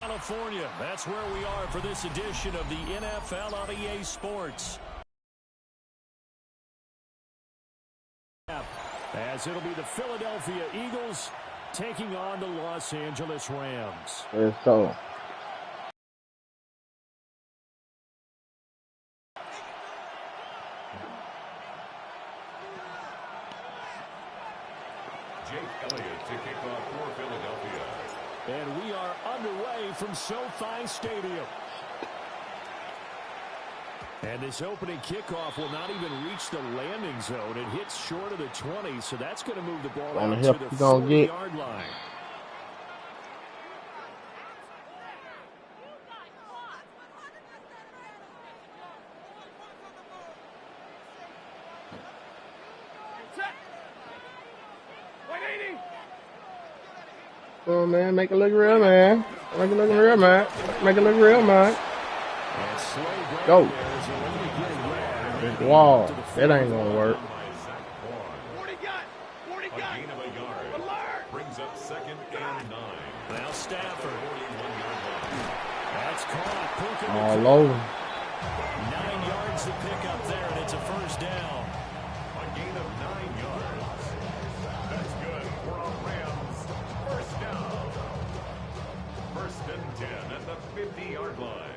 California. That's where we are for this edition of the NFL on EA Sports. As it'll be the Philadelphia Eagles taking on the Los Angeles Rams. Yes, so. Jake Elliott to kick off for Philadelphia. And we are underway from SoFi Stadium. And this opening kickoff will not even reach the landing zone. It hits short of the 20, so that's going to move the ball out to the 40-yard line. Oh, man, make it look real, man. Make it look real, man. Make it look real, man. Go. Wall. That ain't gonna work. Brings up 2nd and 9. Now Stafford. That's caught. All over. 9 yards to pick up there, and it's a first down. A gain of 9 yards. That's good for a Rams first down. 1st and 10 at the 50-yard line.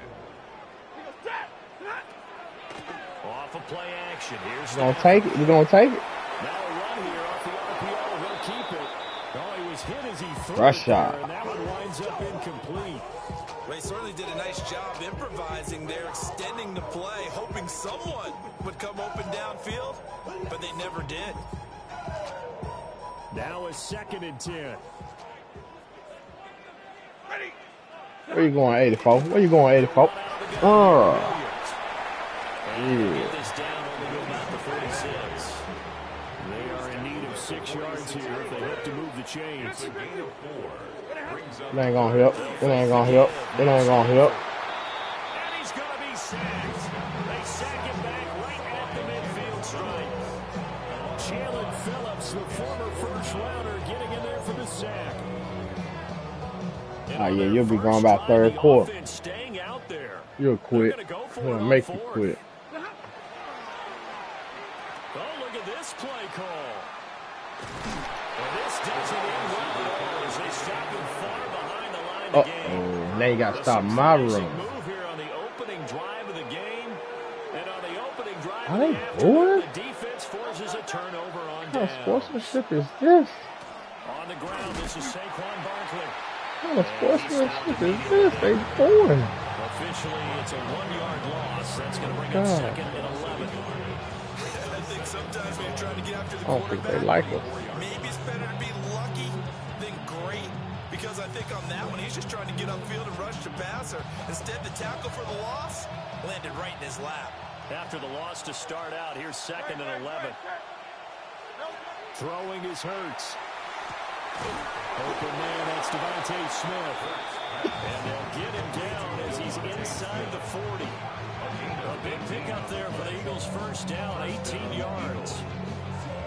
Off of play action. Here's We're gonna take it. We're gonna take it. Now a run here off the RPO. He'll keep it. Oh, he was hit as he threw Rush it shot. there, and that one winds up incomplete. They certainly did a nice job improvising there, extending the play, hoping someone would come open downfield, but they never did. Now a 2nd and 10. Where you going, 84? Where you going, 84? Oh. Get this down only to about the 46. They are in need of 6 yards here if they hope to move the chains. It ain't gonna help. It ain't gonna help. It ain't gonna help. And he's going to be sacked. They sack him back right at the midfield stripe. Jalen Phillips, the former first-rounder, getting in there for the sack. Oh, yeah, you'll be going by 3rd quarter. Staying out there. You'll quit. You'll make you quit. Oh, look at this play call. And this doesn't end well at all as they stop him far behind the line of the game. Now you got to stop my run. Move here on the opening drive of the game. And on the opening drive Are of they the afternoon, bored? the defense forces a turnover on What down. kind of sportsmanship is this? On the ground, this is Saquon Barkley. What kind of sportsmanship is this? They boring. Officially, it's a 1-yard loss. That's going to bring up 2nd and 11. I think sometimes when you're trying to get after the I don't think they quarterback, like us. maybe it's better to be lucky than great, because I think on that one, he's just trying to get upfield and rush the passer. Instead, the tackle for the loss landed right in his lap. After the loss to start out, here's 2nd and 11. Throwing is Hurts. Open man, that's Devontae Smith. And they'll get him down as he's inside the 40. A big pickup there for the Eagles' first down, 18 yards.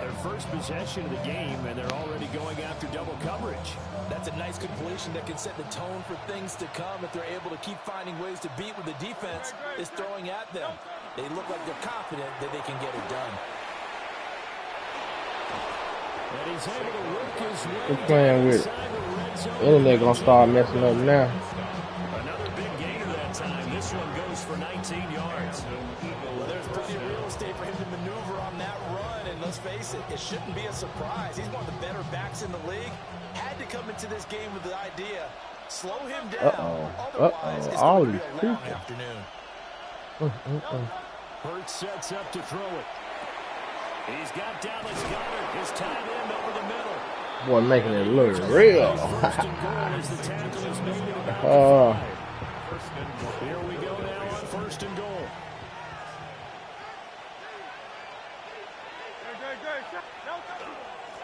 Their first possession of the game, and they're already going after double coverage. That's a nice completion that can set the tone for things to come if they're able to keep finding ways to beat what the defense is throwing at them. They look like they're confident that they can get it done. And he's able to work his way We're playing with it. inside the red zone. Internet gonna start messing up now. Another big gainer that time. This one goes for 19 yards. Well, there's plenty of real estate for him to maneuver on that run, and let's face it, it shouldn't be a surprise. He's one of the better backs in the league. Had to come into this game with the idea, slow him down. Otherwise, it's All going to these be a long people. afternoon. Hurts sets up to throw it. He's got Dallas Goedert, his tight end over the middle. Boy, making it look real. First and goal as the tackle is made at about the 5. Here we go now on 1st and goal.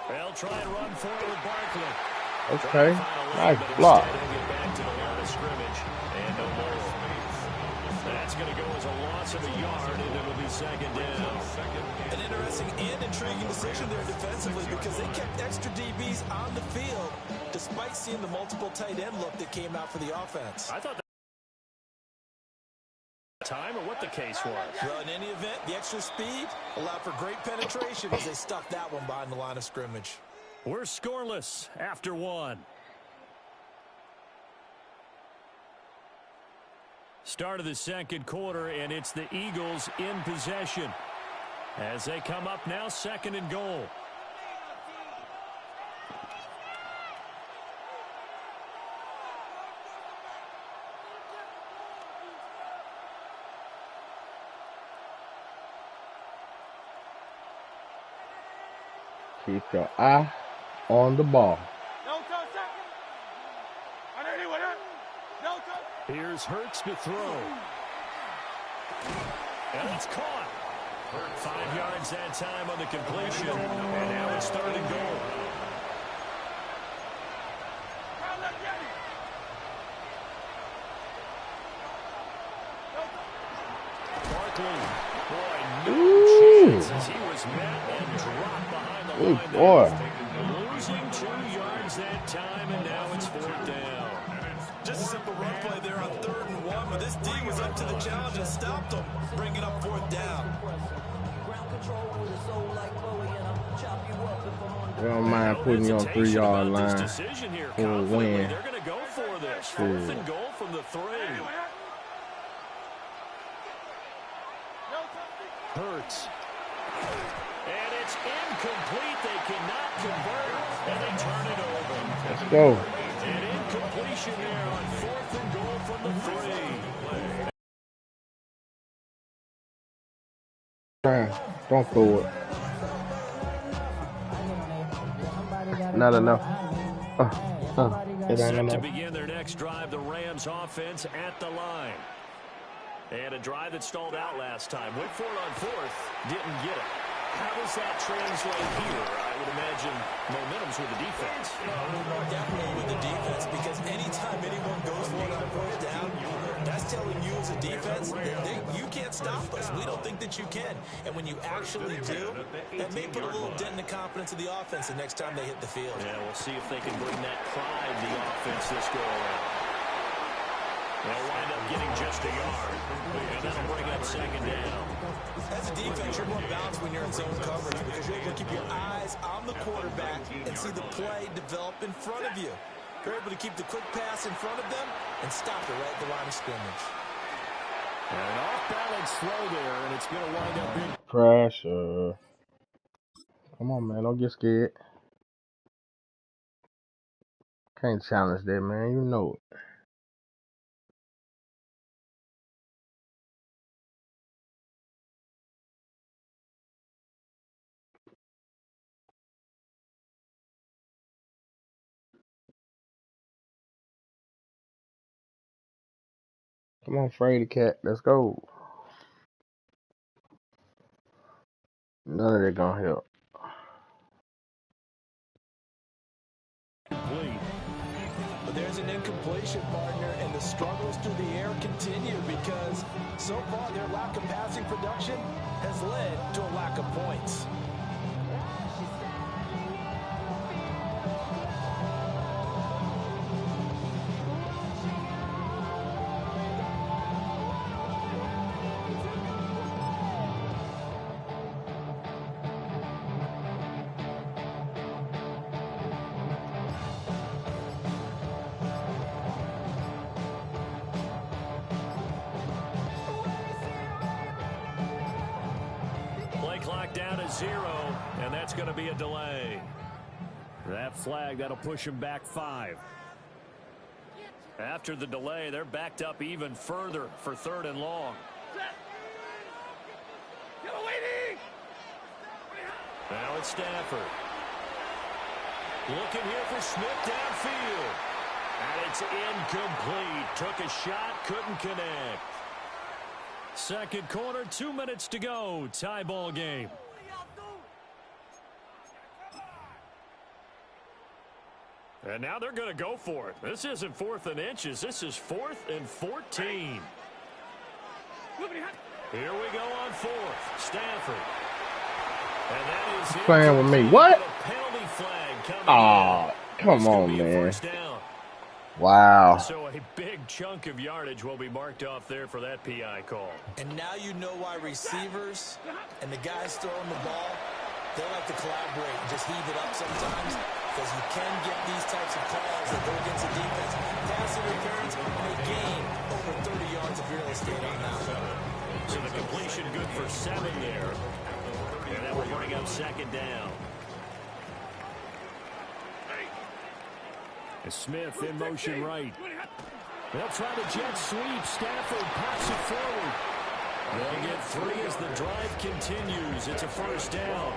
They'll try and run forward Barkley. Okay, nice block. Get back to the line of scrimmage. And no more. That's going to go as a loss of a yard, and it'll be 2nd down. An interesting and intriguing decision there defensively, because they kept extra DBs on the field despite like seeing the multiple tight end look that came out for the offense. I thought that time or what the case was. Well, in any event, the extra speed allowed for great penetration as they stuffed that one behind the line of scrimmage. We're scoreless after one. Start of the second quarter, and it's the Eagles in possession as they come up now, 2nd and goal. Keep your eye on the ball. Here's Hurts to throw. And it's caught. 5 yards that time on the completion. And now it's 3rd and goal. Barkley. Boy, no chances. He was met and dropped behind the line. Boy. Losing 2 yards that time, and now it's 4th down. Just a simple run play there on 3rd and 1, but this D was up to the challenge and stopped them, bringing up 4th down. I don't mind putting you on 3-yard line for a win. They're going to go for this. 4th and goal from the 3. Hurts. And it's incomplete. They cannot convert, and they turn it over. Let's go. An incompletion there on 4th and goal from the 3. Don't throw it. Not enough. It ain't Set to enough. begin their next drive, the Rams offense at the line. And a drive that stalled out last time. Went for it on 4th. Didn't get it. How does that translate here? I would imagine momentum's with the defense. Definitely with the defense, because anytime anyone goes for it on 4th down, that's telling you as a defense that you can't stop us. We don't think that you can. And when you actually do, that may put a little dent in the confidence of the offense the next time they hit the field. Yeah, we'll see if they can bring that pride to the offense this go around. They'll wind up getting just a yard, and that'll bring up 2nd down. As a defense, you're more balanced when you're in zone coverage because you're able to keep your eyes on the quarterback and see the play develop in front of you. You're able to keep the quick pass in front of them and stop it right at the line of scrimmage. And an off-balance throw there, and it's going to wind up being Pressure. Come on, man. Don't get scared. Can't challenge that, man. You know it. Come on, Frady Cat. Let's go. None of that gonna help. But there's an incompletion, partner, and the struggles through the air continue because so far their lack of passing production has led to a lack of points. Clock down to 0, and that's going to be a delay. That flag, that'll push them back 5. After the delay, they're backed up even further for 3rd and long. Now it's Stafford. Looking here for Smith downfield. And it's incomplete. Took a shot, couldn't connect. Second quarter, 2 minutes to go. Tie ball game. And now they're going to go for it. This isn't 4th and inches. This is 4th and 14. Here we go on 4th. Stafford. And that is playing with me. What? A penalty flag coming Oh, Come on, man. Wow. So a big chunk of yardage will be marked off there for that PI call. And now you know why receivers and the guys throwing the ball, they like to collaborate and just heave it up sometimes, because you can get these types of calls that go against the defense. Pass interference, and they gain over 30 yards of real estate on that one. So the completion good for 7 there. And that will bring up 2nd down. Smith in motion right. They'll try the jet sweep. Stafford pops it forward. They'll get 3 as the drive continues. It's a 1st down.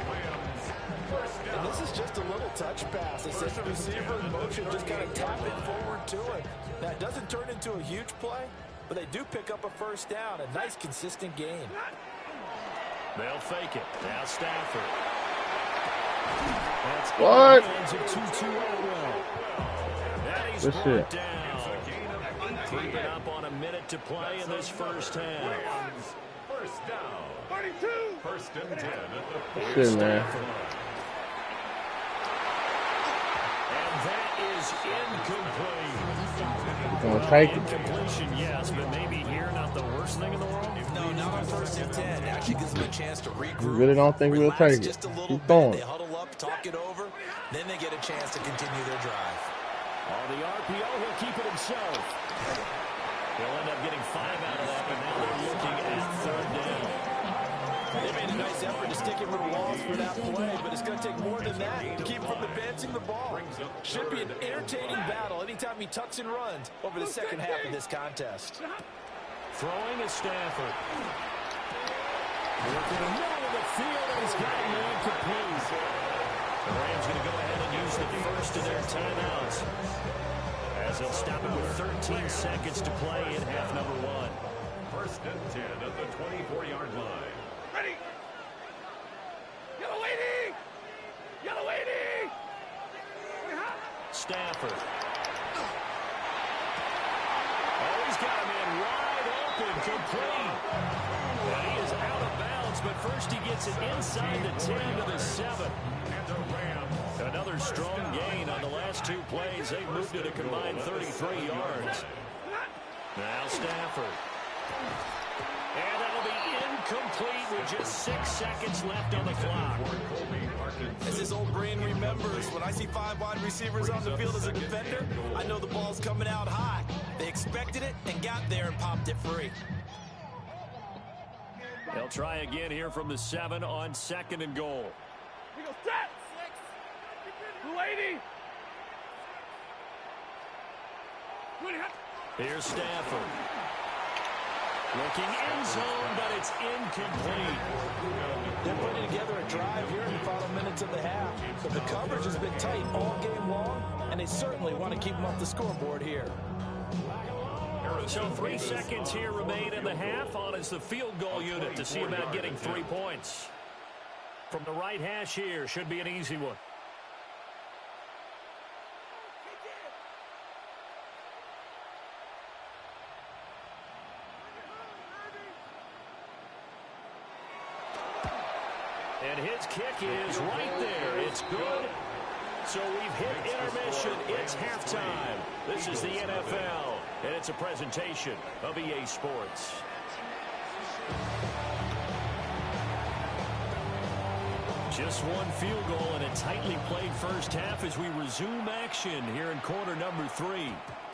And this is just a little touch pass. They send the receiver in motion, just kind of tap it forward to him. Now, it doesn't turn into a huge play, but they do pick up a 1st down. A nice, consistent gain. They'll fake it. Now Stafford. That's what? Good shit. Keeping up on a minute to play in this 1st half. 1st down. 42. 1st and 10 at the shit, man. And that is incomplete. Gonna take it. Incompletion, yes, but maybe here not the worst thing in the world. No, not on 1st and 10. Actually gives them a chance to regroup. You really don't think we'll take it? Just a little Keep bit. going. They huddle up, talk it over, then they get a chance to continue their drive. On the RPO, he'll keep it himself. He'll end up getting 5 out of that, but now they're looking at 3rd down. They made a nice effort to stick him with walls for that play, but it's going to take more than that to keep him from advancing the ball. Should be an entertaining battle anytime he tucks and runs over the 2nd half of this contest. Throwing is Stafford. Working in the middle of the field, and he's got him incomplete. The Rams going to go ahead and use the 1st of their timeouts, as they'll stop it with 13 seconds to play in half number 1. 1st and 10 at the 24-yard line. Ready. Yellow lady. Yellow lady. Stafford. Oh, he's got him in wide open, complete. And he is out of bounds, but first he gets it inside the 10 to the 7. Another strong gain on the last 2 plays. They've moved it a combined 33 yards. Now Stafford. And that'll be incomplete with just 6 seconds left on the clock. As his old brain remembers, when I see 5 wide receivers on the field as a defender, I know the ball's coming out high. They expected it and got there and popped it free. They'll try again here from the 7 on 2nd and goal. We go set. 280. Here's Stafford. Looking end zone, but it's incomplete. They're putting together a drive here in the final minutes of the half. But the coverage has been tight all game long, and they certainly want to keep them off the scoreboard here. So 3 seconds here remain in the half. On is the field goal unit to see about getting 3 points. From the right hash here, should be an easy one. And his kick is right there. It's good. So we've hit intermission. It's halftime. This is the NFL, and it's a presentation of EA Sports. Just 1 field goal and a tightly played 1st half as we resume action here in quarter number 3.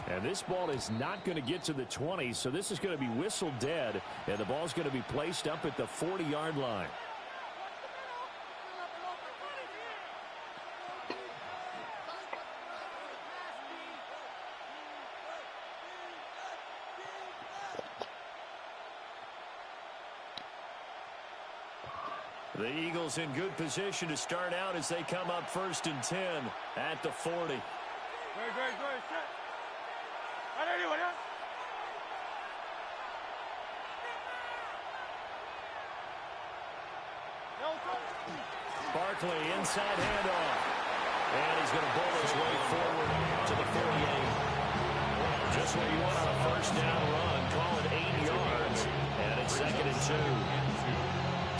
And this ball is not going to get to the 20, so this is going to be whistled dead, and the ball's going to be placed up at the 40-yard line. The Eagles in good position to start out as they come up 1st and 10 at the 40. Good. Barkley inside handoff. And he's going to bowl his way forward to the 48. Just what you want on a 1st down run. Call it 8 yards. And it's 2nd and 2.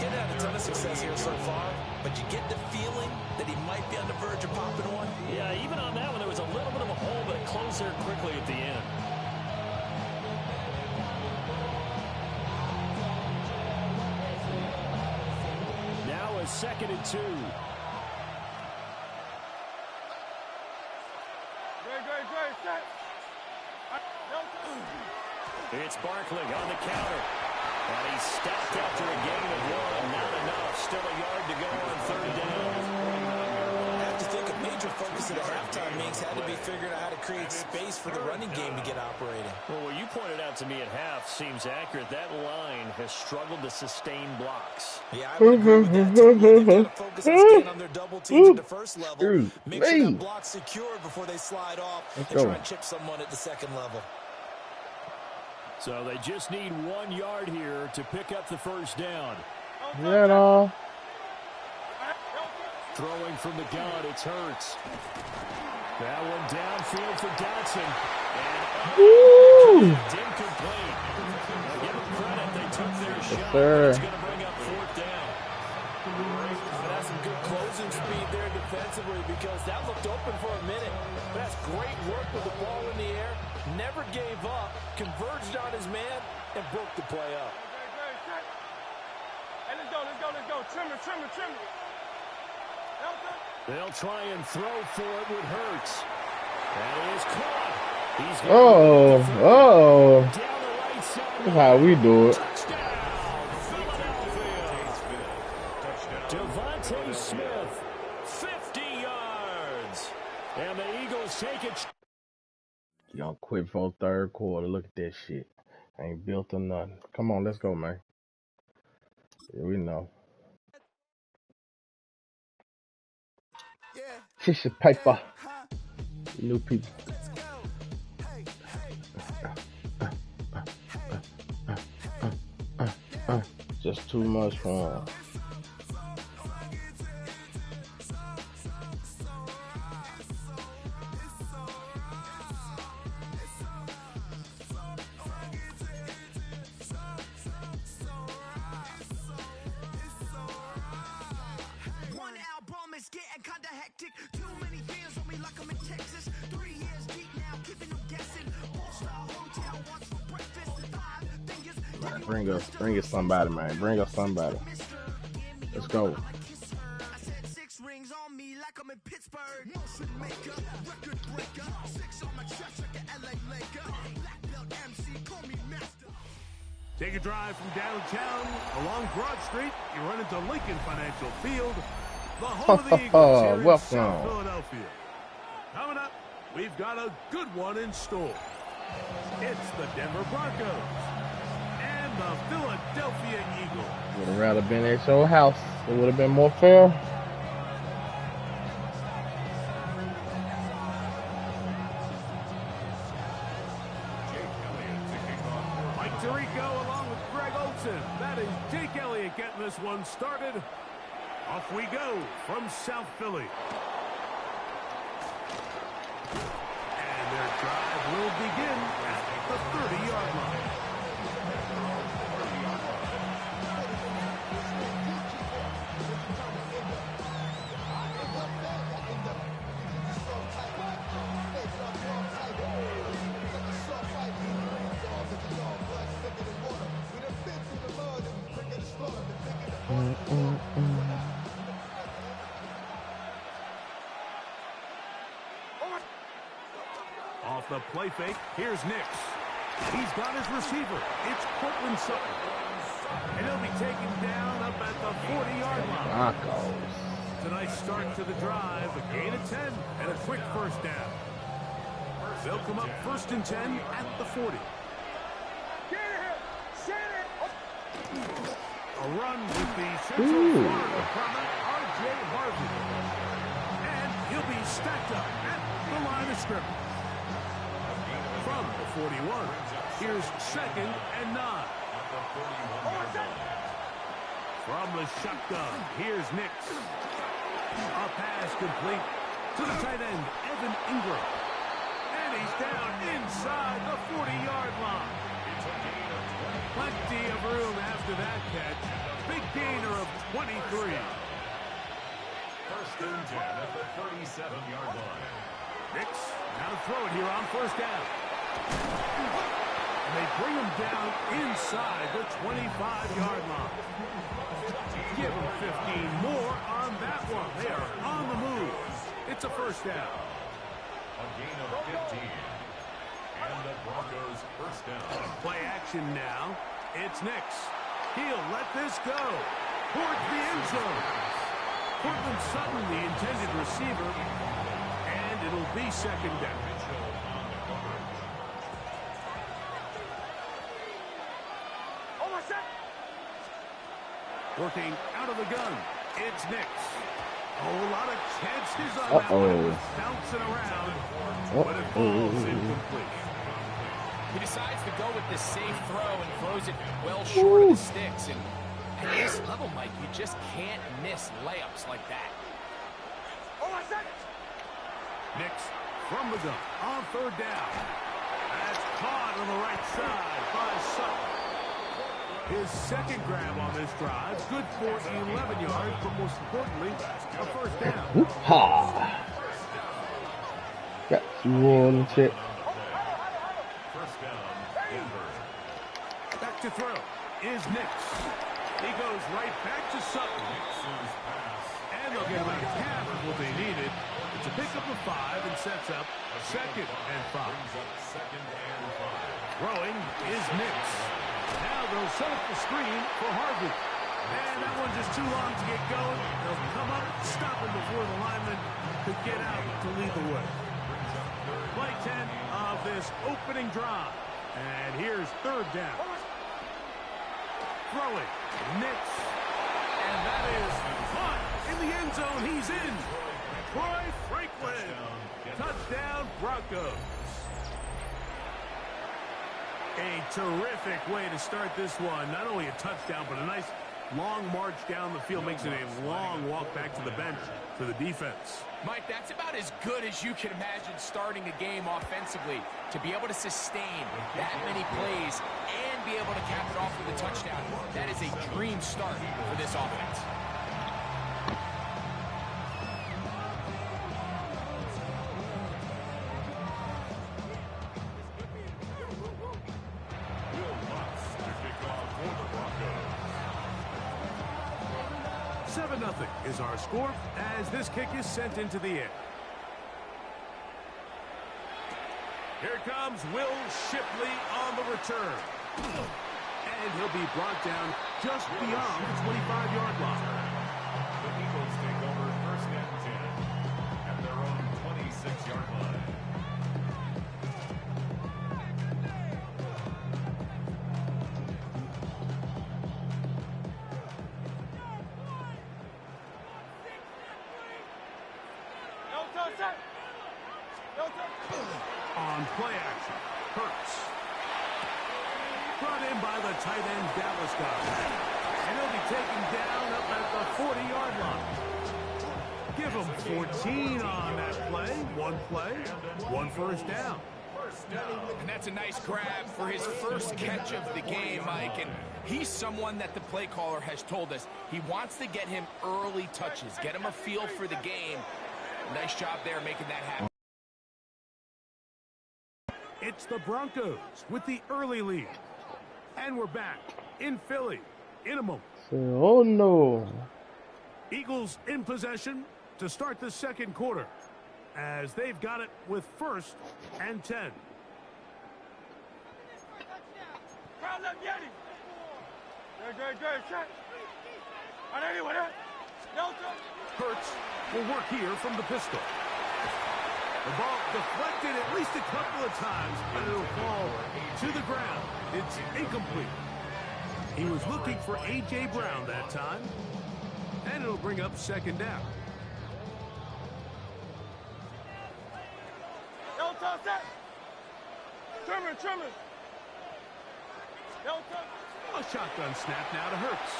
Getting had a ton of success here so far. but you get the feeling that he might be on the verge of popping one. Yeah, even on that one, there was a little bit of a hole, but it closed there quickly at the end. Now a 2nd and 2. Great, set. It's Barkley on the counter. And he's stopped after a gain of 1. Not enough. Still a yard to go on 3rd down. I have to think a major focus of the halftime meetings had to be figuring out how to create space for the running game to get operating. Well, what you pointed out to me at half seems accurate. That line has struggled to sustain blocks. Yeah, I would agree with that. They've got to focus on staying on their double teams at the first level. Make sure that block's secured before they slide off and try and chip someone at the 2nd level. So they just need 1 yard here to pick up the 1st down. Yeah, no. Throwing from the gun, it's Hurts. That one downfield for Dotson. And incomplete. Give them credit, they took their shot. It's going to bring up 4th down. That's some good closing speed there defensively because that looked open for a minute. But that's great work with the ball in the air. Never gave up, converged on his man, and broke the play up. Hey, let's go. Trim it. They'll try and throw for it with Hurts. That is caught. He's down the right side. That's how we do it. Touchdown, Philadelphia. Devontae Smith, 50 yards. And the Eagles take it. Y'all quit for 3rd quarter. Look at that shit. Ain't built or nothing. Come on, let's go, man. Yeah, we know. Tissue paper. New people. Just too much fun. Bring us somebody, man. Bring us somebody. Let's go. Take a drive from downtown along Broad Street. You run into Lincoln Financial Field, the home of the Eagles here in South Philadelphia. Coming up, we've got a good one in store. It's the Denver Broncos and the Philadelphia Eagles. Would have rather been at your house. It would have been more fair. Mike Tirico along with Greg Olsen. That is Jake Elliott getting this one started. Off we go from South Philly. And their drive will begin at the 30-yard line. Off the play fake, here's Nix. He's got his receiver. It's Cortland Sutton. And he'll be taken down up at the 40-yard line. It's a nice start to the drive, a gain of 10, and a quick first down. They'll come up 1st and 10 at the 40. A run with the Central Florida product, R.J. Harvey. And he'll be stacked up at the line of scrimmage. From the 41, here's 2nd and 9. From the shotgun, here's Nix. A pass complete to the tight end, Evan Ingram. And he's down inside the 40-yard line. Plenty of room after that catch. Big gainer of 23. First and 10 at the 37-yard line. Nix, now to throw it here on first down. And they bring him down inside the 25-yard line. Give him 15 more on that one. They are on the move. It's a first down. A gain of 15. And the Broncos first down. Play action now. It's Nix. He'll let this go towards the end zone. Cortland Sutton, the intended receiver, and it'll be second down. Working out of the gun. It's Nix. Oh, a lot of chances on that one. Bouncing around, but it falls incomplete. He decides to go with the safe throw and throws it well short of the sticks. And at this level, Mike, you just can't miss layups like that. Nix from the gun on third down. That's caught on the right side by Sutton. His second grab on this drive, good for 11 yards, but most importantly, a first down. Ha! Got you on the check. First down, Denver. Back to throw is Nix. He goes right back to Sutton. And they'll get about half of what they needed. It's a pickup of 5 and sets up a second and 5. Throwing is Nix. Now they'll set up the screen for Harvey. And that one's just too long to get going. They'll come up, stop him before the lineman could get out to lead the way. Play 10 of this opening drive. And here's third down. Throwing, Nix. And that is caught in the end zone. He's in. Troy Franklin. Touchdown, Broncos. A terrific way to start this one. Not only a touchdown, but a nice long march down the field. Makes it a long walk back to the bench for the defense. Mike, that's about as good as you can imagine starting a game offensively. To be able to sustain that many plays and be able to cap it off with a touchdown, that is a dream start for this offense. Nothing is our score as this kick is sent into the air. Here comes Will Shipley on the return. And he'll be brought down just beyond the 25-yard line. The Eagles take over first and 10 at their own 26-yard line. On play action, Hurts. Brought in by the tight end Dallas guy. And he'll be taken down up at the 40-yard line. Give him 14 on that play. One first down. And that's a nice grab for his first catch of the game, Mike. And he's someone that the play caller has told us he wants to get him early touches, get him a feel for the game. Nice job there making that happen. It's the Broncos with the early lead. And we're back in Philly in a moment. Oh, no. Eagles in possession to start the second quarter as they've got it with first and 10. Hurts will work here from the pistol. The ball deflected at least a couple of times, and it'll fall to the ground. It's incomplete. He was looking for A.J. Brown that time, and it'll bring up second down. Trimmer. A shotgun snap now to Hurts.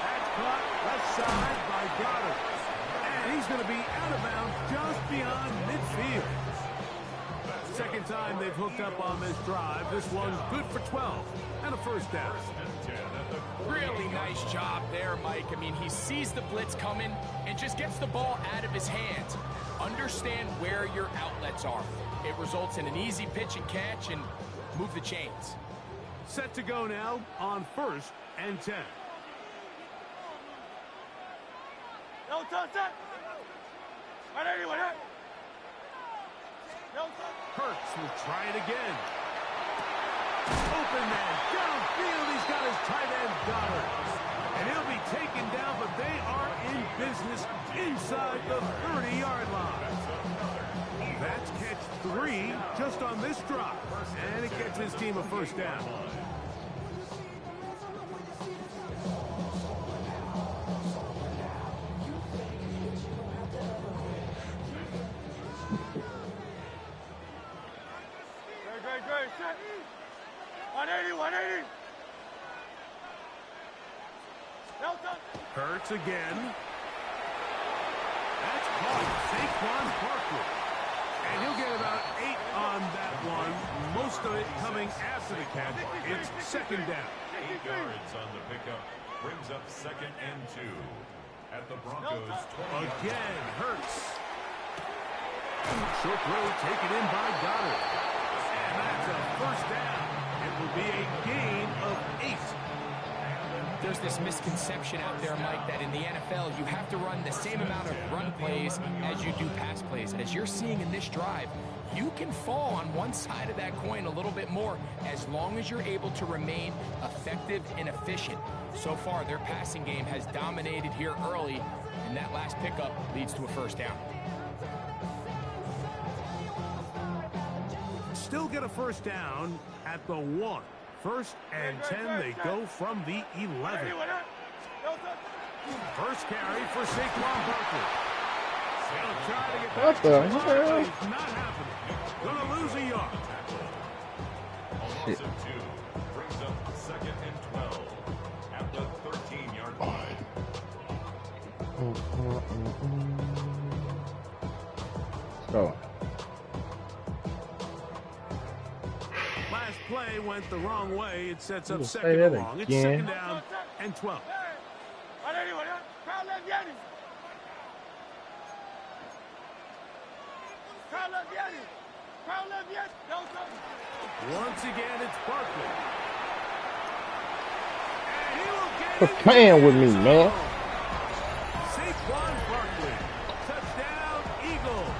That's caught left side by Goddard. And he's going to be out of bounds just beyond midfield. second time they've hooked up on this drive. This one good for 12 and a first down. Really nice job there, Mike. I mean, he sees the blitz coming and just gets the ball out of his hands. Understand where your outlets are. It results in an easy pitch and catch and move the chains. Set to go now on 1st and 10. No touch that. Right anyway, right? No touch. Hurts will try it again. Open man downfield. He's got his tight end Goddard. And he'll be taken down, but they are in business inside the 30-yard line. That's catch 3 just on this drop. And it gets his team a first down. Great, set. 180, 180. No touch. Hurts again. That's caught. Saquon Barkley. And he'll get about 8 on that one. Most of it coming after the catch. It's second down. 8 yards on the pickup. Brings up 2nd and 2. At the Broncos 20. Again, Hurts. Short throw taken in by Goddard. And that's a first down. It will be a gain of 8. There's this misconception out there, Mike, that in the NFL you have to run the same amount of run plays as you do pass plays. As you're seeing in this drive, you can fall on one side of that coin a little bit more as long as you're able to remain effective and efficient. So far, their passing game has dominated here early, and that last pickup leads to a first down. Still get a first down at the 1. 1st and 10, they go from the 11. First carry for Saquon Barkley. They'll try to get What the hell? It's not happening. Gonna lose a yard. Shit. 2 brings up 2nd and 12 at the 13-yard line. Let's go. Last play went the wrong way. It sets up Say second that and long. It's again. 2nd down and 12. Once again, it's Barkley. And he will get Quit it. playing with me, man. Saquon Barkley. Touchdown, Eagles.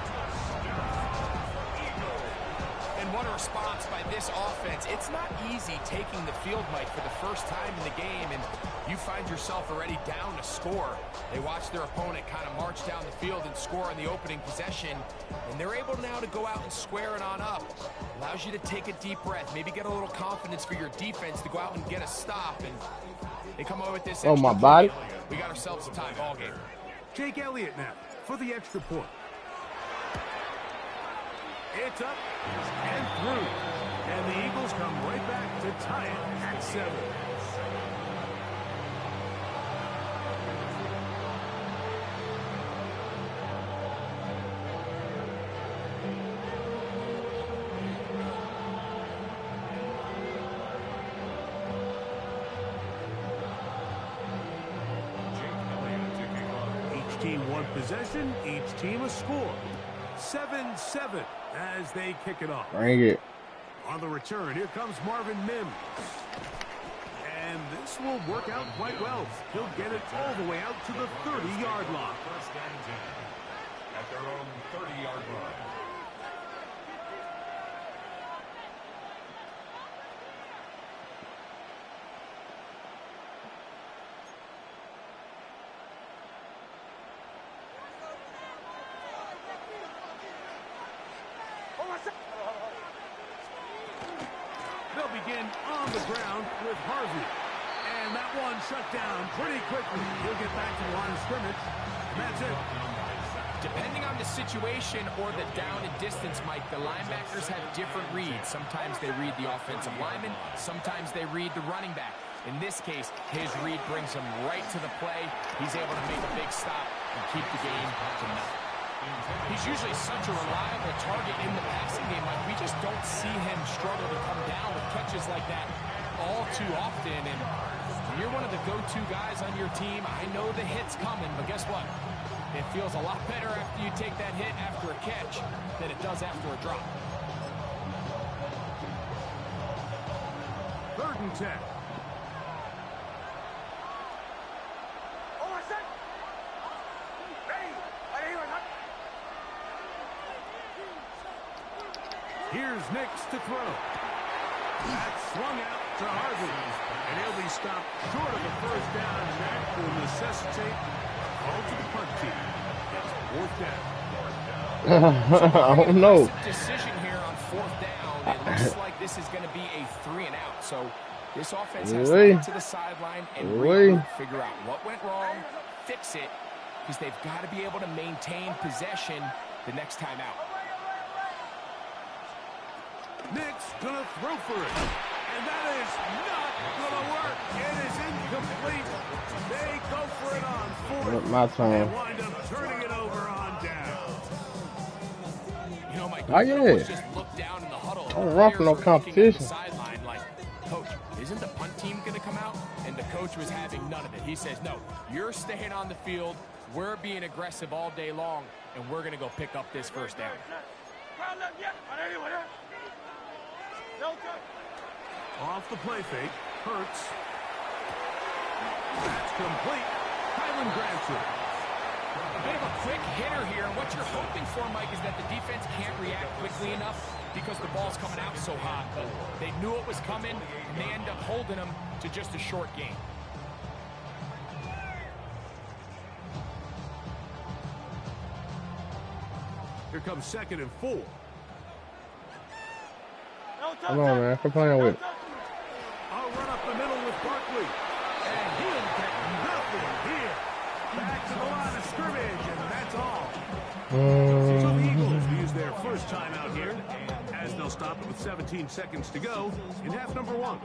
And what a response by this offense. It's not easy taking the field, Mike, for the first time in the game, and you find yourself already down to score. They watch their opponent kind of march down the field and score on the opening possession, and they're able now to go out and square it on up. Allows you to take a deep breath, maybe get a little confidence for your defense to go out and get a stop, and they come away with this Oh, extra my point. body. We got ourselves a tie ball game. Jake Elliott now for the extra point. It's up and through. And the Eagles come right back to tie it at 7. Each team one possession, each team a score. 7-7 as they kick it off. Bring it. On the return, here comes Marvin Mims. And this will work out quite well. He'll get it all the way out to the 30-yard line. 1st and 10 at their own 30-yard line. They'll begin on the ground with Harvey. And that one shut down pretty quickly. He'll get back to the line of scrimmage. That's it. Depending on the situation or the down and distance, Mike, the linebackers have different reads. Sometimes they read the offensive lineman. Sometimes they read the running back. In this case, his read brings him right to the play. He's able to make a big stop and keep the game to nothing. He's usually such a reliable target in the passing game, Mike, we just don't see him struggle to come down with catches like that all too often. And you're one of the go-to guys on your team. I know the hit's coming, but guess what? It feels a lot better after you take that hit after a catch than it does after a drop. 3rd and 10. Here's Nix to throw. That's swung out to Harvey. And he'll be stopped short of the 1st down, and that will necessitate a call to the punt team. It's 4th down. I don't know. Decision here on 4th down. It looks like this is going to be a 3 and out. So this offense has to get to the sideline and figure out what went wrong, fix it, because they've got to be able to maintain possession the next time out. Nick's gonna throw for it, and that is not gonna work. It is incomplete. They go for it on 4th. My turn. And wind up turning it over on down. You know, Mike, just look down in the huddle. I'm rough for no competition. Sideline, like, Coach, isn't the punt team gonna come out? And the coach was having none of it. He says, no, you're staying on the field. We're being aggressive all day long, and we're gonna go pick up this 1st down. Off the play fake, Hurts. That's complete. Kylan grabs it. A bit of a quick hitter here, and what you're hoping for, Mike, is that the defense can't react quickly enough because the ball's coming out so hot. But they knew it was coming, and they end up holding them to just a short game. Here comes 2nd and 4. Come on, man. Quit playing with it. I'll run up the middle with Barkley. And he'll get nothing here. Back to the line of scrimmage, and that's all. So the Eagles use their 1st timeout here, as they'll stop it with 17 seconds to go in half number 1.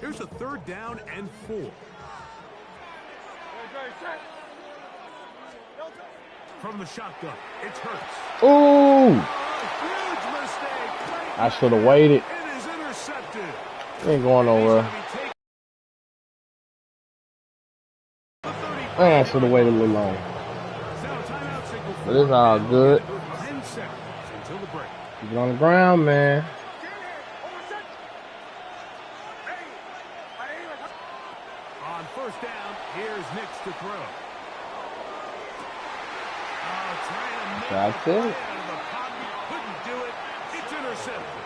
Here's a 3rd down and 4. From the shotgun, it's Hurts. Ooh! Huge mistake. I should have waited. It is intercepted. Ain't going nowhere. Man, I should have waited a little longer. But it's all good. 10 seconds until the break. Keep it on the ground, man. On 1st down, here's Nix to throw. That's it. Couldn't do it. It's intercepted.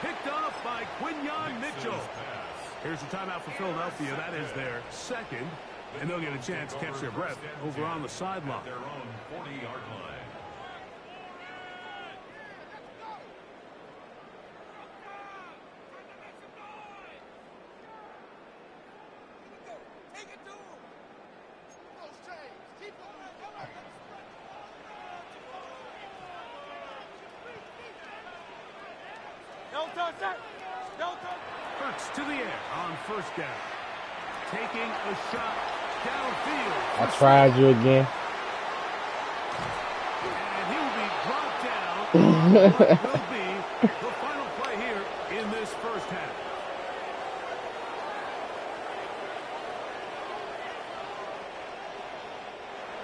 Picked off by Quinyon Mitchell. Here's a timeout for Philadelphia. That is their 2nd. And they'll get a chance to catch their breath over on the sideline. Their own 40-yard line. Hurts to the air on 1st down. Taking a shot downfield. I tried you again. And he'll be brought down. What will be the final play here in this 1st half.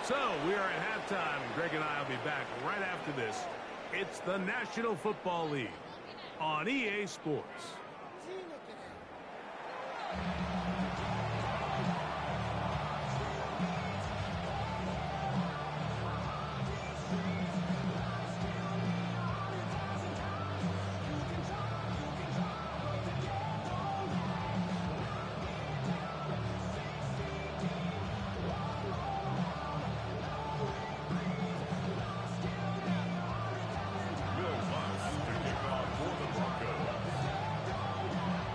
So we are at halftime, and Greg and I will be back right after this. It's the National Football League on EA Sports.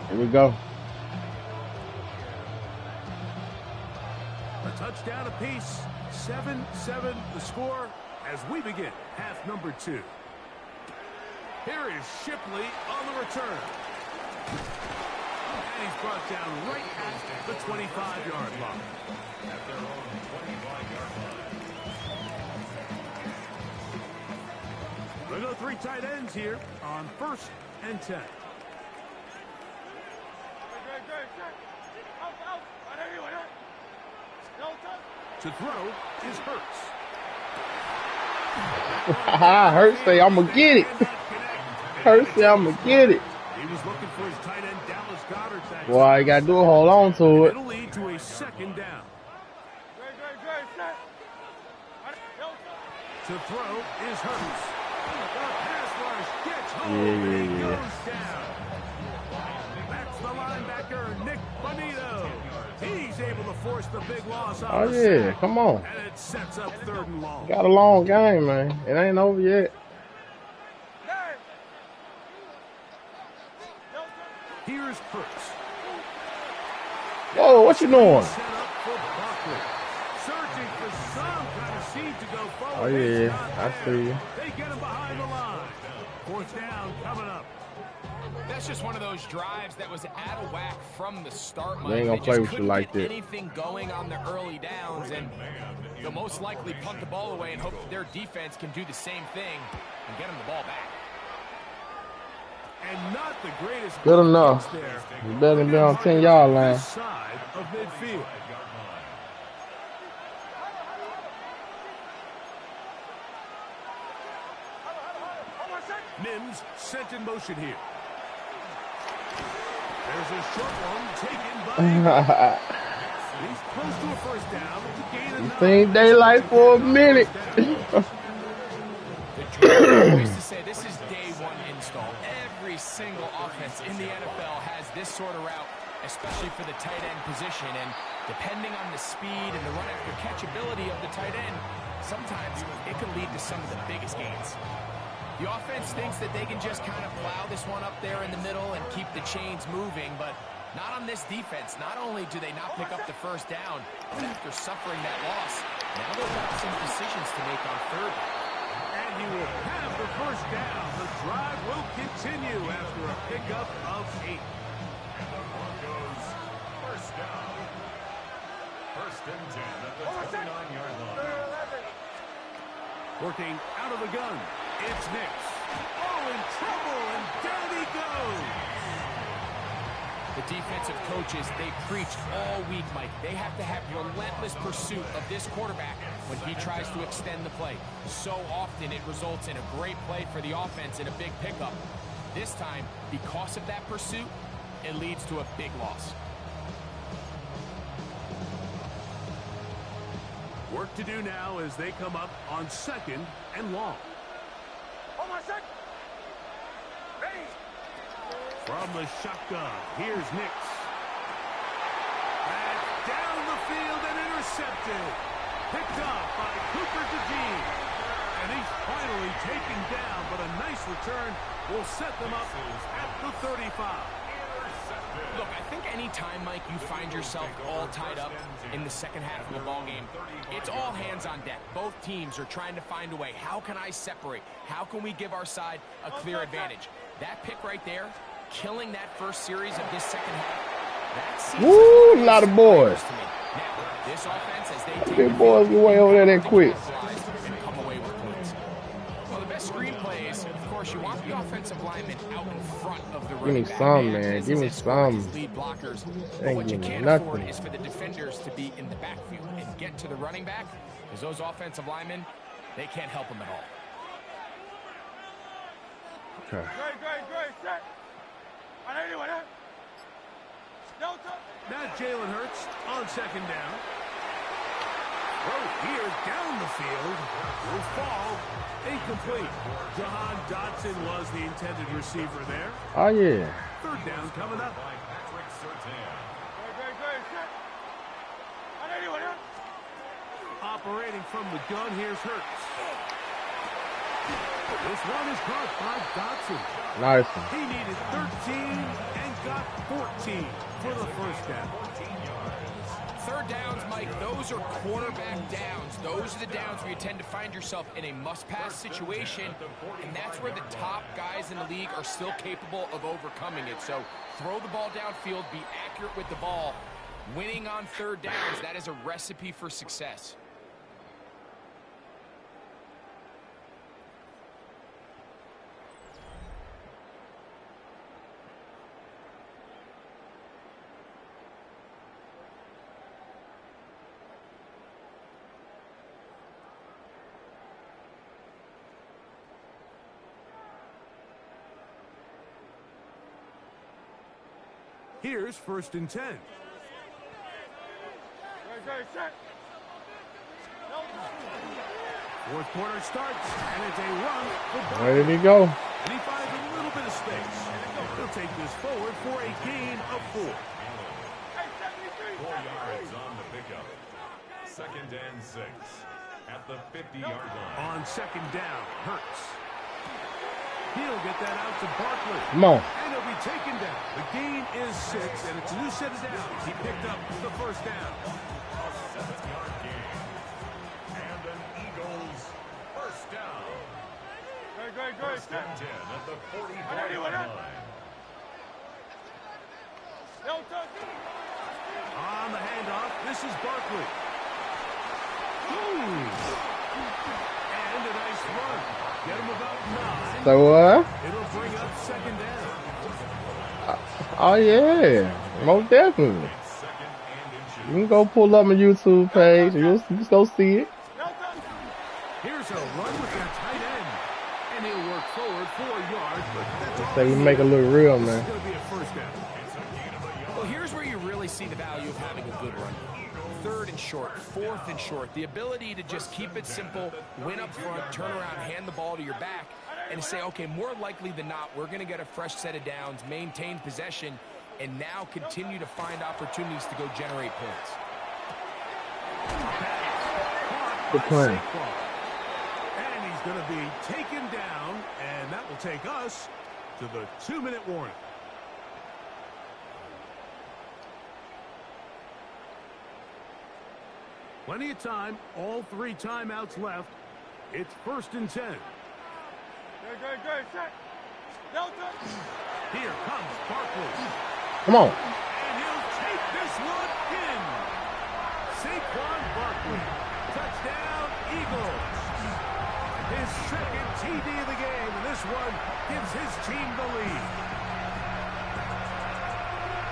Here we go. A touchdown apiece, 7-7 the score as we begin half number 2. Here is Shipley on the return. And he's brought down right at the 25-yard line. At their own 25-yard line. three tight ends here on 1st and 10. To throw is Hurts. Hurts say, I'm going to get it. Hurts say, I'm going to get it. He was looking for his tight end, Dallas Goedert. Well, all you got to do is hold on to it. It'll lead to a 2nd down. To throw is Hurts. The pass rush gets home and he goes down. That's the linebacker, Nick Bonito. He's able to force the big loss on Oh, yeah. Come on. and it sets up 3rd and long. Got a long game, man. It ain't over yet. Here's Hurts. Whoa, what you doing? Set up for Barkley. Searching for some kind of seed to go forward. Oh, yeah. I see you. They get him behind the line. 4th down coming up. That's just one of those drives that was out of whack from the start. They ain't gonna play with you like that. Anything going on the early downs, and they'll most likely punt the ball away and hope that their defense can do the same thing and get them the ball back. And not the greatest. Good enough. You better than be on 10-yard line. This side of midfield. Mims sent in motion here. There's a short one taken by. He's close to a 1st down. To gain a You seen daylight for a minute. The drill used to say this is day 1 install. Every single offense in the NFL has this sort of route, especially for the tight end position. And depending on the speed and the run after catchability of the tight end, sometimes it can lead to some of the biggest gains. The offense thinks that they can just kind of plow this one up there in the middle and keep the chains moving, but not on this defense. Not only do they not pick up the 1st down, but after suffering that loss, now they've got some decisions to make on 3rd. And he will have the 1st down. The drive will continue after a pickup of 8. And the Broncos, 1st down. 1st and 10 at the 29-yard line. Working out of the gun. It's Nix. Oh, in trouble, and down he goes. The defensive coaches, they preach all week, Mike. They have to have relentless pursuit of this quarterback when he tries to extend the play. So often it results in a great play for the offense and a big pickup. This time, because of that pursuit, it leads to a big loss. Work to do now as they come up on 2nd and long. From the shotgun, here's Nix. And down the field and intercepted. Picked up by Cooper DeJean. And he's finally taken down, but a nice return will set them up at the 35. Look, I think any time, Mike, you find yourself all tied up in the 2nd half of the ball game, it's all hands on deck. Both teams are trying to find a way. How can I separate? How can we give our side a clear advantage? That pick right there, killing that 1st series of this 2nd half, that seems Woo, a lot of boys. to me. Now, this offense, as they take Big boys get way over there that quick. and come away with points. Well, the best screenplays, of course, you want the offensive lineman out in front of the running back. some, man. Give me some. Lead blockers. But Ain't what you giving can't nothing. afford is for the defenders to be in the backfield and get to the running back, because those offensive linemen, they can't help them at all. Okay. Great, set. 180, Delta. Now Jalen Hurts on 2nd down. Oh, here down the field. Will fall. Incomplete. Jahan Dotson was the intended receiver there. Oh, yeah. 3rd down coming up. By Patrick Surtain. Great, set. 180, Operating from the gun, here's Hurts. This one is caught by Dotson. Nice one. He needed 13 and got 14 for the 1st down. 3rd downs, Mike, those are quarterback downs. Those are the downs where you tend to find yourself in a must-pass situation, and that's where the top guys in the league are still capable of overcoming it. So throw the ball downfield, be accurate with the ball. Winning on 3rd downs, that is a recipe for success. Here's 1st and 10. Fourth quarter starts, and it's a run for Barkley. Where did he go? And he finds a little bit of space. He'll take this forward for a gain of 4. 4 yards on the pickup. 2nd and 6 at the 50-yard line. On 2nd down, Hurts. He'll get that out to Barkley. Come on. And he'll be taken down. The gain is 6, and it's a new set of downs. He picked up the 1st down. A 7-yard gain. And an Eagles 1st down. 1st and 10 at the 44-yard line. On the handoff, this is Barkley. Ooh. And a nice run. Get him about 9. So what? It'll bring up 2nd down. Oh yeah, most definitely. 2nd and inches. You can go pull up my YouTube page. You'll just go see it. Here's a run with that tight end. And he'll work forward 4 yards, but that's all. Say we make it look real, man. It's going to be a 1st down. Well, here's where you really see the value of having a good run. 3rd and short, 4th and short. The ability to just keep it simple, win up front, turn around, hand the ball to your back, and say, okay, more likely than not, we're going to get a fresh set of downs, maintain possession, and now continue to find opportunities to go generate points. Good plan. And he's going to be taken down, and that will take us to the 2-minute warning. Plenty of time, all 3 timeouts left. It's 1st and 10. Here comes Barkley. Come on. And he'll take this one in. Saquon Barkley. Touchdown, Eagles. His 2nd TD of the game, and this one gives his team the lead.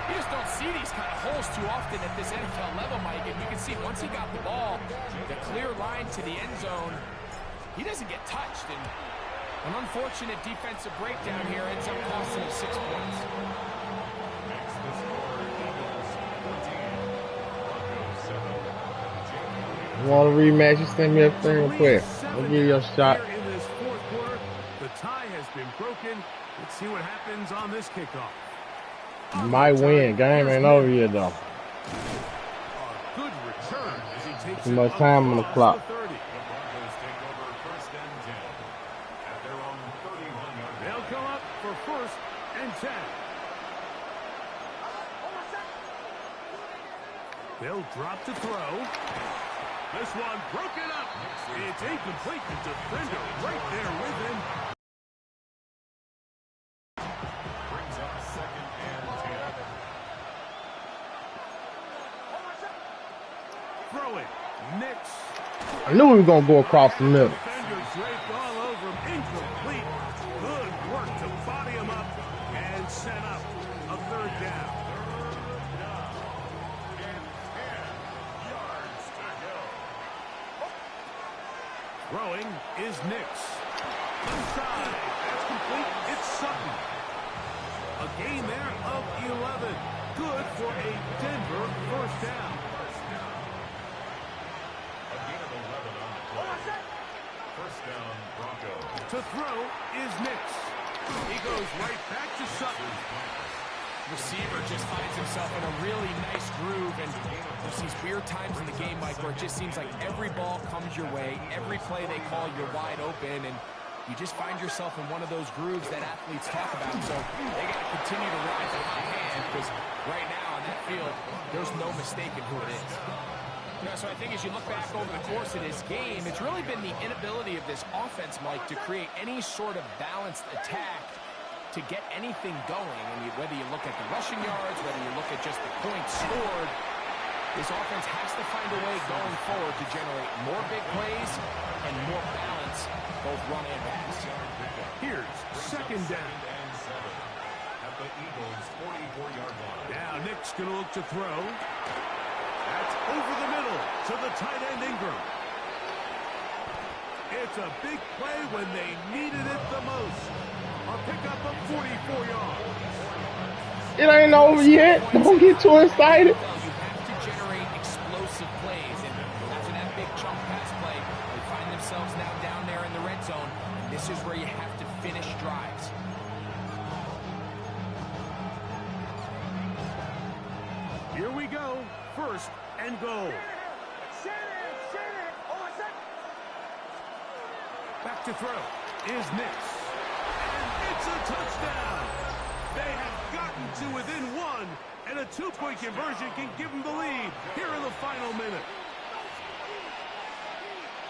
You just don't see these kind of holes too often at this NFL level, Mike. And you can see once he got the ball, the clear line to the end zone, he doesn't get touched. And an unfortunate defensive breakdown here ends up costing him 6 points. Next to score, Eagles 14, Broncos 7. You want a rematch? You send me a thing real quick. I'll give you a shot. Here in this 4th quarter, the tie has been broken. Let's see what happens on this kickoff. You might win. Game ain't over yet, though. A good return as he takes Too much time on the clock. The Broncos take over 1st and 10 at their own 31-yard line. They'll come up for 1st and 10. They'll drop to throw. This one broken up. It's incomplete. The defender right there with him. Brings up 2nd and 10. Throwing. Knicks. I knew we were going to go across the middle. Defender draped all over him. Incomplete. Good work to body him up and set up a 3rd down. Throwing is Nix. Inside. That's complete. It's Sutton. A gain there of 11. Good for a Denver 1st down. A gain of 11 on the play. 1st down, Broncos. To throw is Nix. He goes right back to Sutton. Receiver just finds himself in a really nice groove, and there's these weird times in the game, Mike, where it just seems like every ball comes your way, every play they call, you're wide open, and you just find yourself in one of those grooves that athletes talk about. So they got to continue to rise a high hand, because right now on that field, there's no mistaking who it is. You know, so I think as you look back over the course of this game, it's really been the inability of this offense, Mike, to create any sort of balanced attack to get anything going. I mean, whether you look at the rushing yards, whether you look at just the points scored, this offense has to find a way going forward to generate more big plays and more balance, both run and pass. Here's 2nd down. And 7 at the Eagles' 44-yard line. Now Nick's going to look to throw. That's over the middle to the tight end Ingram. It's a big play when they needed it the most. A pickup of 44 yards. It ain't over yet. Don't get too excited. You have to generate explosive plays, and after that big chunk pass play, they find themselves now down there in the red zone, and this is where you have to finish drives. Here we go. First and goal. Back to throw is Nix. And it's a touchdown. They have gotten to within one, and a two-point conversion can give them the lead here in the final minute.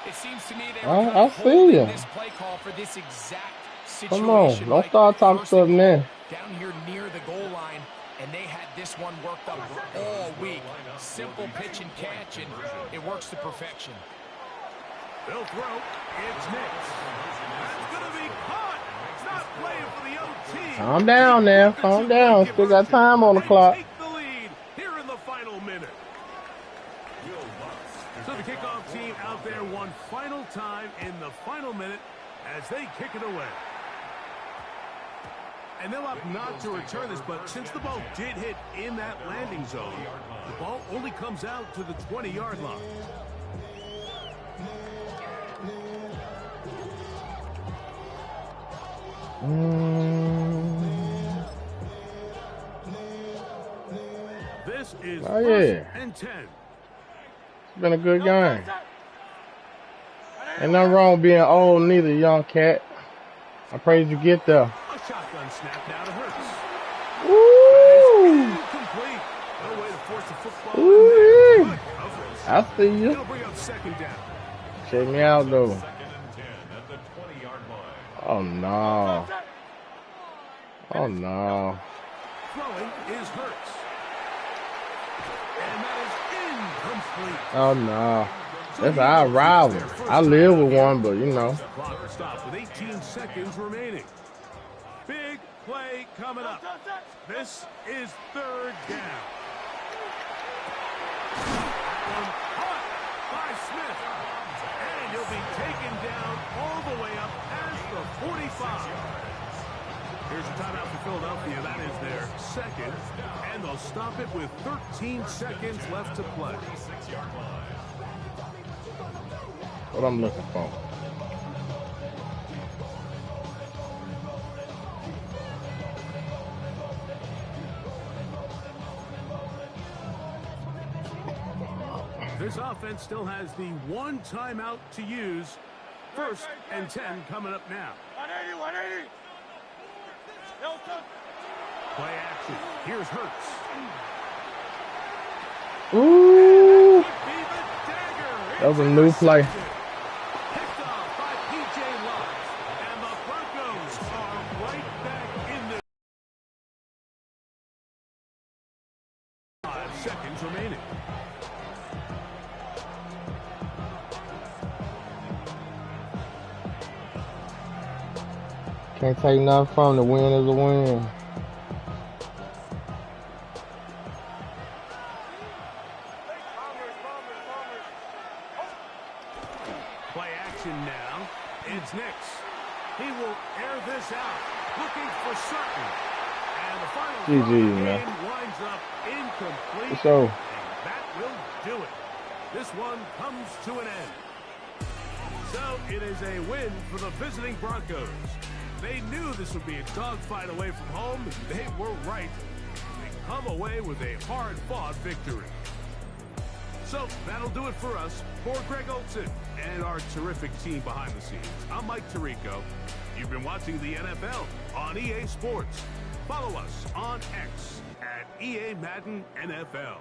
It seems to me they were see you. This play call for this exact situation. Come on, don't start talking stuff now. Down here near the goal line, and they had this one worked up all week. Simple pitch and catch, and it works to perfection. They'll throw. It's Nix. That's going to be caught. It's not playing for the OT. Calm down now. Calm down. Still got time on the clock. Take the lead here in the final minute. So the kickoff team out there one final time in the final minute as they kick it away. And they'll opt not to return this, but since the ball did hit in that landing zone, the ball only comes out to the 20-yard line. This is first and 10. It's been a good game. Ain't nothing wrong with being old neither, young cat. I pray you get there. A shotgun snap now to Hurts. Woo! Incomplete. No way to force the football Woo! in there. I see you. It'll bring up second down. Check me out though. 2nd and 10 at the 20-yard line. Oh no. Oh no. Throwing is Hurts. And that is incomplete. Oh no. That's our rival. I live with one, but you know. Clock stopped with 18 seconds remaining. Big play coming up. This is third down. That one caught by Smith. And he'll be taken down all the way up past the 45. Here's a timeout for Philadelphia. That is their second. And they'll stop it with 13 seconds left to play. What I'm looking for. This offense still has the one timeout to use. First and 10 coming up now. 180. Play action. Here's Hurts. Ooh. That was a new play. Picked off by P.J. Lott. And the Broncos are right back in this. 5 seconds remaining. Can't take nothing from the win is a win. Play action now. It's Nix. He will air this out, looking for certain. And the final GG, game man. winds up incomplete. So. And that will do it. This one comes to an end. So it is a win for the visiting Broncos. They knew this would be a dogfight away from home, and they were right. They come away with a hard-fought victory. So that'll do it for us. For Greg Olson and our terrific team behind the scenes, I'm Mike Tirico. You've been watching the NFL on EA Sports. Follow us on X at EA Madden NFL.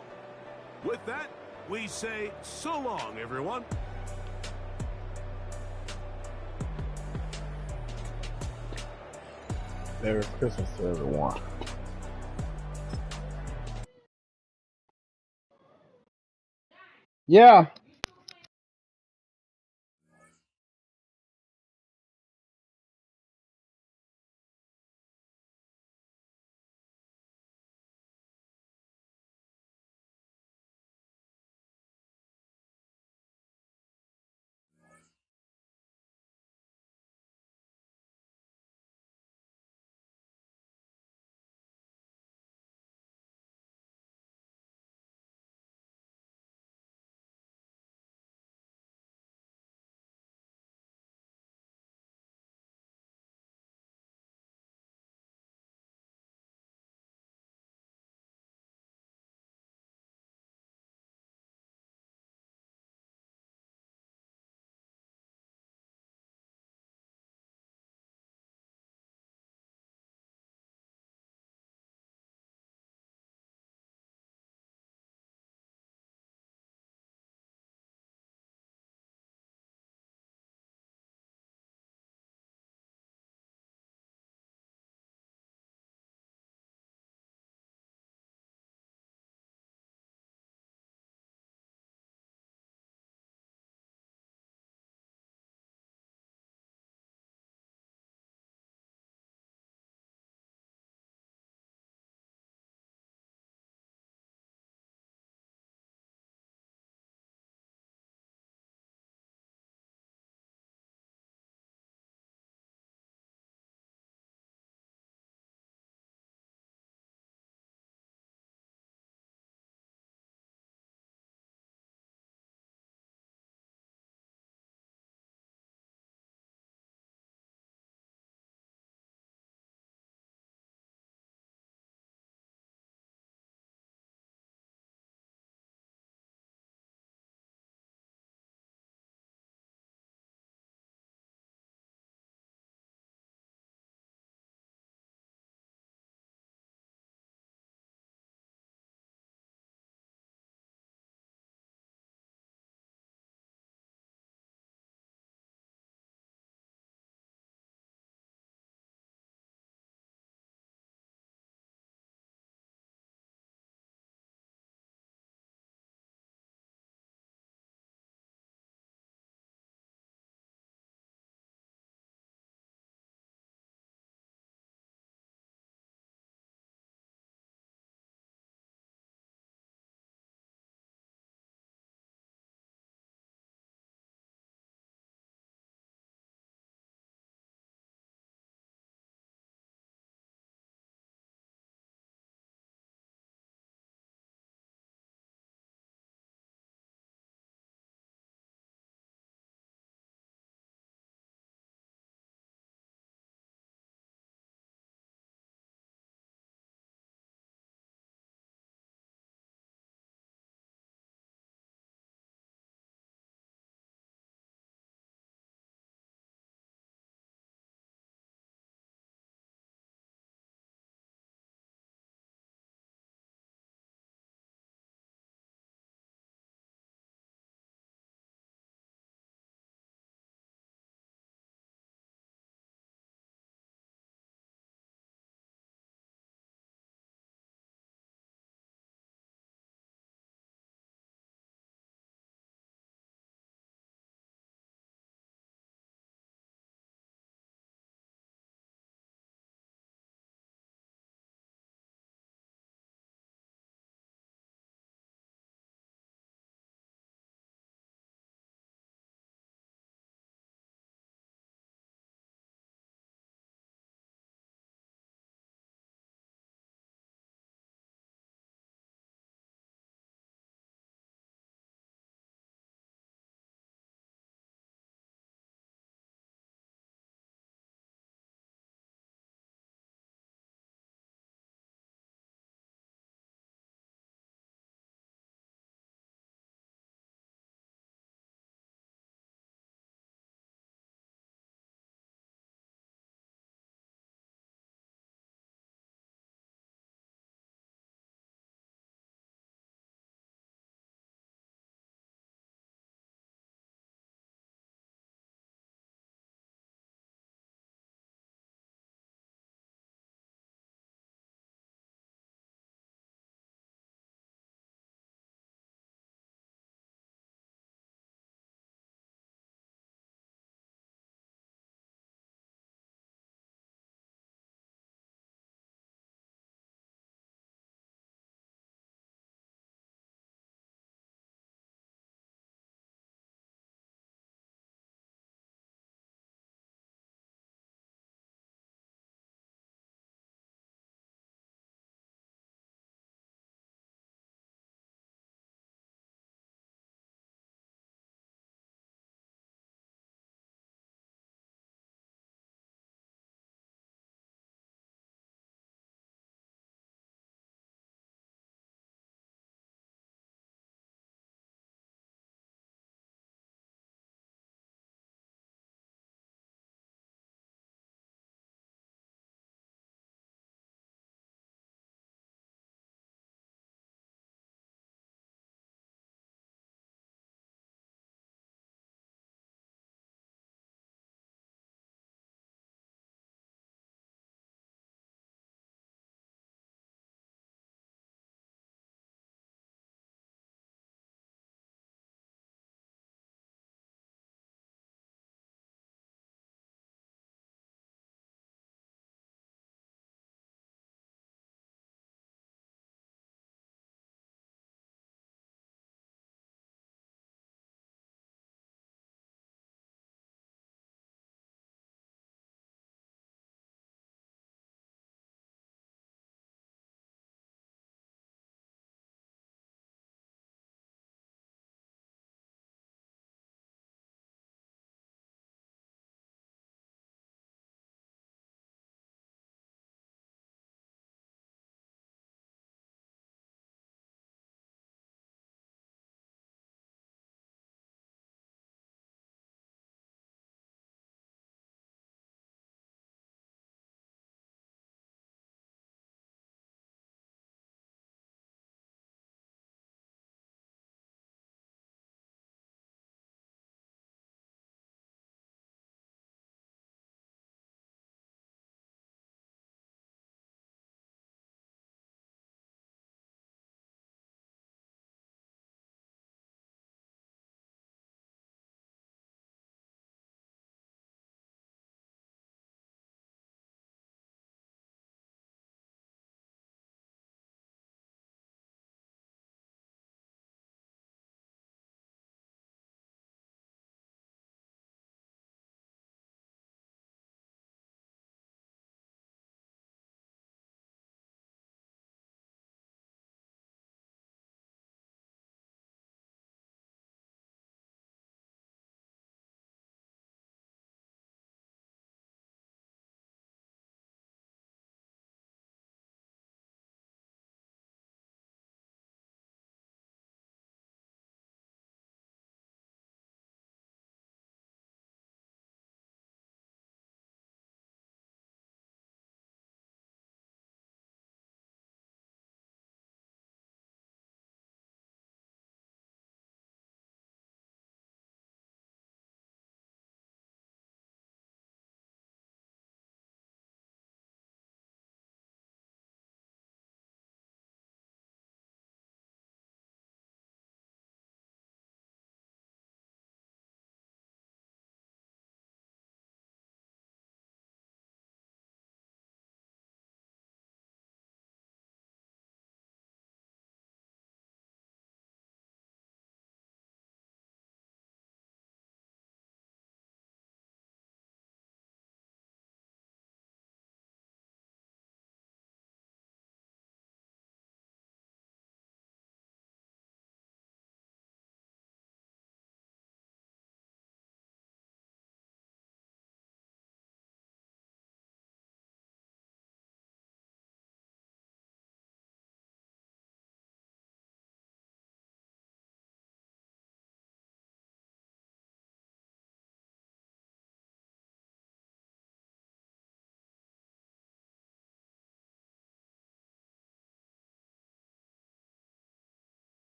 With that, we say so long, everyone. Merry Christmas to everyone. Yeah.